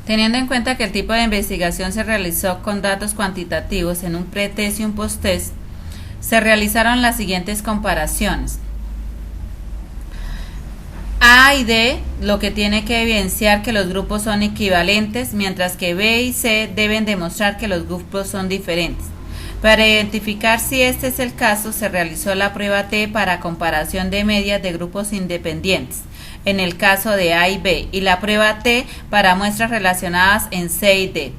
Teniendo en cuenta que el tipo de investigación se realizó con datos cuantitativos en un pretest y un posttest, se realizaron las siguientes comparaciones. A y D, lo que tiene que evidenciar que los grupos son equivalentes, mientras que B y C deben demostrar que los grupos son diferentes. Para identificar si este es el caso, se realizó la prueba T para comparación de medias de grupos independientes, en el caso de A y B, y la prueba T para muestras relacionadas en C y D.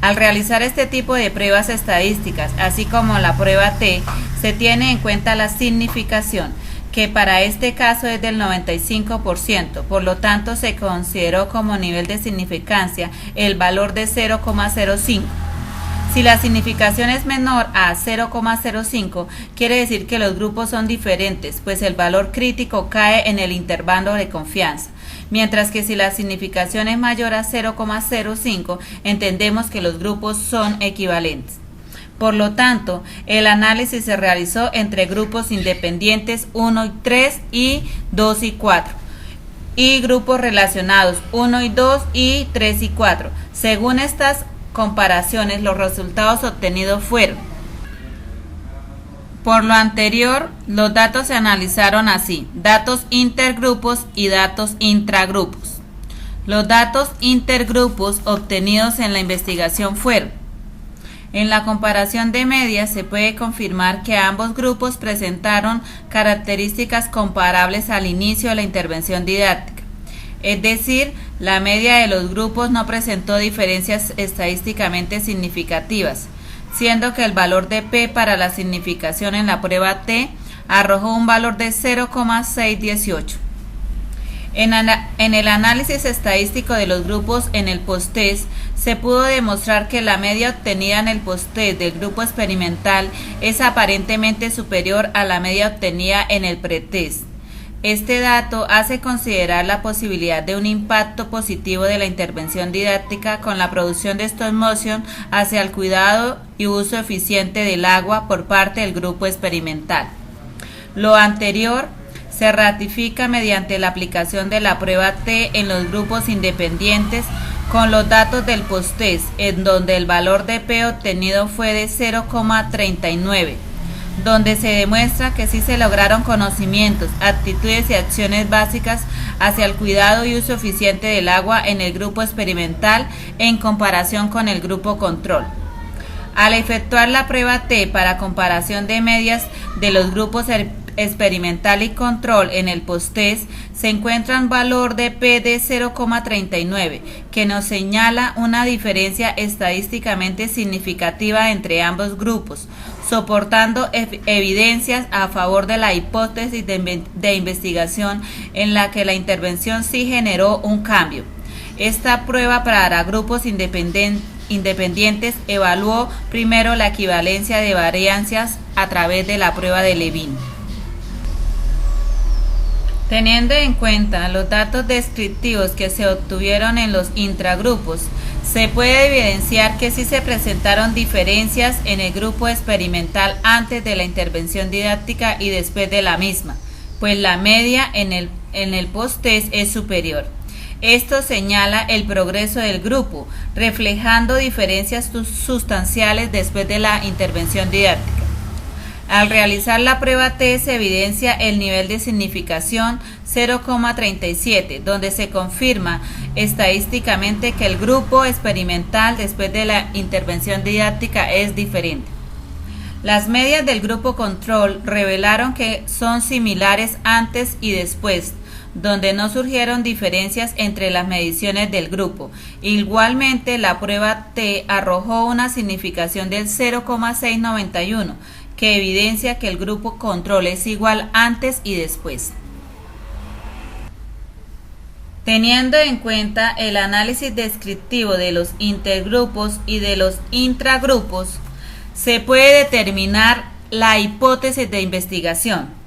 Al realizar este tipo de pruebas estadísticas, así como la prueba T, se tiene en cuenta la significación, que para este caso es del 95%, por lo tanto se consideró como nivel de significancia el valor de 0,05. Si la significación es menor a 0,05, quiere decir que los grupos son diferentes, pues el valor crítico cae en el intervalo de confianza. Mientras que si la significación es mayor a 0,05, entendemos que los grupos son equivalentes. Por lo tanto, el análisis se realizó entre grupos independientes 1 y 3 y 2 y 4, y grupos relacionados 1 y 2 y 3 y 4. Según estas comparaciones, los resultados obtenidos fueron: por lo anterior, los datos se analizaron así: datos intergrupos y datos intragrupos. Los datos intergrupos obtenidos en la investigación fueron: en la comparación de medias se puede confirmar que ambos grupos presentaron características comparables al inicio de la intervención didáctica. Es decir, la media de los grupos no presentó diferencias estadísticamente significativas, siendo que el valor de P para la significación en la prueba T arrojó un valor de 0,618. En el análisis estadístico de los grupos en el posttest, se pudo demostrar que la media obtenida en el posttest del grupo experimental es aparentemente superior a la media obtenida en el pretest. Este dato hace considerar la posibilidad de un impacto positivo de la intervención didáctica con la producción de stop motion hacia el cuidado y uso eficiente del agua por parte del grupo experimental. Lo anterior se ratifica mediante la aplicación de la prueba T en los grupos independientes con los datos del posttest, en donde el valor de P obtenido fue de 0,39, donde se demuestra que sí se lograron conocimientos, actitudes y acciones básicas hacia el cuidado y uso eficiente del agua en el grupo experimental en comparación con el grupo control. Al efectuar la prueba T para comparación de medias de los grupos experimental y control en el posttest, se encuentra un valor de P de 0,39, que nos señala una diferencia estadísticamente significativa entre ambos grupos, soportando evidencias a favor de la hipótesis de investigación en la que la intervención sí generó un cambio. Esta prueba para grupos independientes evaluó primero la equivalencia de variancias a través de la prueba de Levin. Teniendo en cuenta los datos descriptivos que se obtuvieron en los intragrupos, se puede evidenciar que sí se presentaron diferencias en el grupo experimental antes de la intervención didáctica y después de la misma, pues la media en el posttest es superior. Esto señala el progreso del grupo, reflejando diferencias sustanciales después de la intervención didáctica. Al realizar la prueba T se evidencia el nivel de significación 0,37, donde se confirma estadísticamente que el grupo experimental después de la intervención didáctica es diferente. Las medias del grupo control revelaron que son similares antes y después, donde no surgieron diferencias entre las mediciones del grupo. Igualmente, la prueba T arrojó una significación del 0,691, que evidencia que el grupo control es igual antes y después. Teniendo en cuenta el análisis descriptivo de los intergrupos y de los intragrupos, se puede determinar la hipótesis de investigación,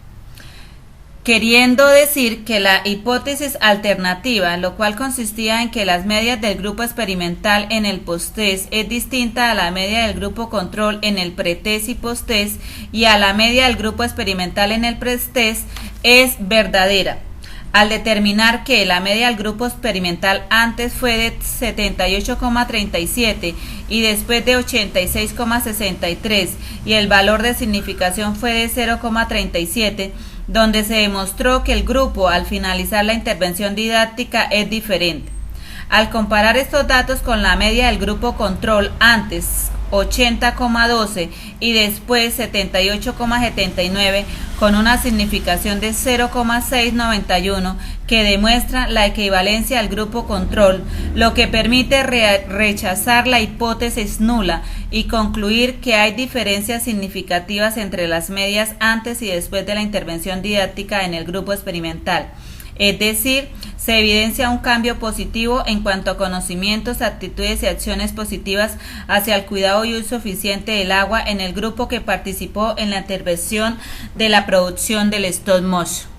queriendo decir que la hipótesis alternativa, lo cual consistía en que las medias del grupo experimental en el posttest es distinta a la media del grupo control en el pretest y posttest y a la media del grupo experimental en el pretest, es verdadera. al determinar que la media del grupo experimental antes fue de 78,37 y después de 86,63 y el valor de significación fue de 0,37, donde se demostró que el grupo al finalizar la intervención didáctica es diferente. Al comparar estos datos con la media del grupo control antes 80,12 y después 78,79 con una significación de 0,691 que demuestra la equivalencia al grupo control, lo que permite rechazar la hipótesis nula y concluir que hay diferencias significativas entre las medias antes y después de la intervención didáctica en el grupo experimental. Es decir, se evidencia un cambio positivo en cuanto a conocimientos, actitudes y acciones positivas hacia el cuidado y uso eficiente del agua en el grupo que participó en la intervención de la producción del stop motion.